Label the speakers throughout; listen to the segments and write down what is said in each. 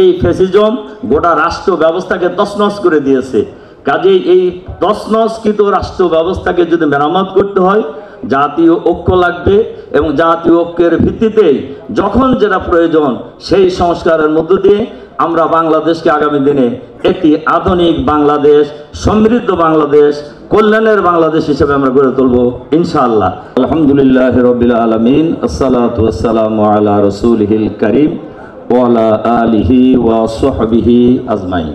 Speaker 1: এই ফ্যাসিজম গোটা রাষ্ট্র ব্যবস্থাকে তছনছ করে দিয়েছে। কাজেই এই তছনছকৃত রাষ্ট্র ব্যবস্থাকে যদি মেরামত করতে হয়, জাতীয় ঐক্য লাগবে এবং জাতীয় ঐক্যের ভিত্তিতেই যখন যেটা প্রয়োজন সেই সংস্কারের মধ্য দিয়ে আমরা বাংলাদেশকে আগামী দিনে একটি আধুনিক বাংলাদেশ, সমৃদ্ধ বাংলাদেশ, কল্যাণের বাংলাদেশ হিসেবে আমরা গড়ে তুলব ইনশাআল্লাহ। আলহামদুলিল্লাহ রাব্বিল আলামিন, আসসালাতু ওয়াসসালামু আলা রাসূলিহিল কারীম ওয়া আলা আলিহি ওয়া সাহবিহি আজমাইন।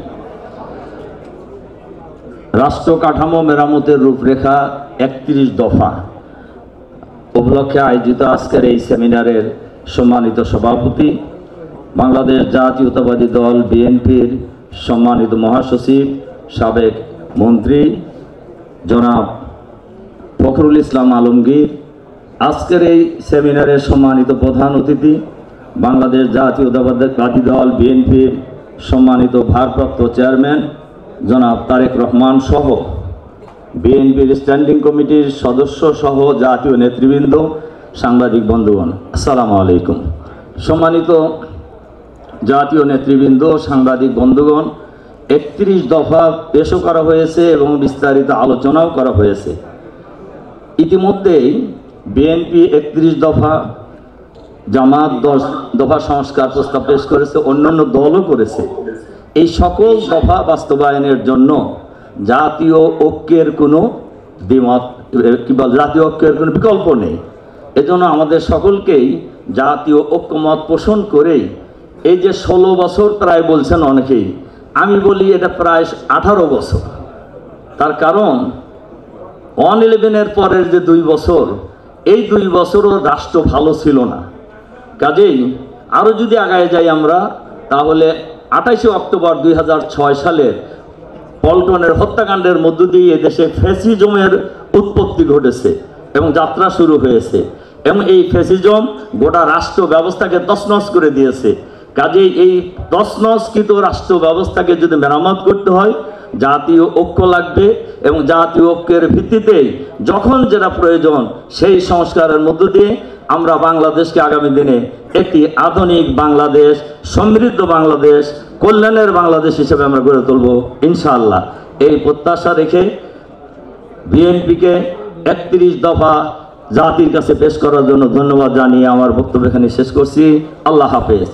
Speaker 1: রাষ্ট্র কাঠামো মেরামতের রূপরেখা 31 দফা উপলক্ষে আয়োজিত আজকের এই সেমিনারের সম্মানিত সভাপতি, বাংলাদেশ জাতীয়তাবাদী দল বিএনপির সম্মানিত মহাসচিব, সাবেক মন্ত্রী জনাব ফখরুল ইসলাম আলমগীর, আজকের এই সেমিনারের সম্মানিত প্রধান অতিথি, বাংলাদেশ জাতীয়তাবাদী দল বিএনপির সম্মানিত ভারপ্রাপ্ত চেয়ারম্যান জনাব তারেক রহমান সহ বিএনপির স্ট্যান্ডিং কমিটির সদস্য সহ জাতীয় নেতৃবৃন্দ, সাংবাদিক বন্ধুগণ, আসসালামু আলাইকুম। সম্মানিত জাতীয় নেতৃবৃন্দ, সাংবাদিক বন্ধুগণ, 31 দফা পেশও করা হয়েছে এবং বিস্তারিত আলোচনাও করা হয়েছে। ইতিমধ্যেই বিএনপি 31 দফা, জামাত 10 দফা সংস্কার প্রস্তাব পেশ করেছে, অন্যান্য দলও করেছে। এই সকল দফা বাস্তবায়নের জন্য জাতীয় ঐক্যের কোনো দ্বিমত জাতীয় ঐক্যের কোনো বিকল্প নেই। এজন্য আমাদের সকলকেই জাতীয় ঐক্যমত পোষণ করেই এই যে 16 বছর প্রায় বলছেন অনেকেই, আমি বলি এটা প্রায় 18 বছর। তার কারণ 1/11-এর পরের যে 2 বছর, এই 2 বছরও রাষ্ট্র ভালো ছিল না। কাজেই আরও যদি আগায় যাই আমরা, তাহলে 28 অক্টোবর 2006 সালের পল্টনের হত্যাকাণ্ডের মধ্য দিয়ে এদেশে ফ্যাসিজমের উৎপত্তি ঘটেছে এবং যাত্রা শুরু হয়েছে এবং এই ফ্যাসিজম গোটা রাষ্ট্র ব্যবস্থাকে তছনছ করে দিয়েছে। কাজেই এই তছনছকৃত রাষ্ট্র ব্যবস্থাকে যদি মেরামত করতে হয়, জাতীয় ঐক্য লাগবে এবং জাতীয় ঐক্যের ভিত্তিতেই যখন যেটা প্রয়োজন সেই সংস্কারের মধ্য দিয়ে আমরা বাংলাদেশকে আগামী দিনে একটি আধুনিক বাংলাদেশ, সমৃদ্ধ বাংলাদেশ, কল্যাণের বাংলাদেশ হিসেবে আমরা গড়ে তুলব ইনশাআল্লাহ। এই প্রত্যাশা রেখে বিএনপিকে 31 দফা জাতির কাছে পেশ করার জন্য ধন্যবাদ জানিয়ে আমার বক্তব্য এখানে শেষ করছি। আল্লাহ হাফেজ।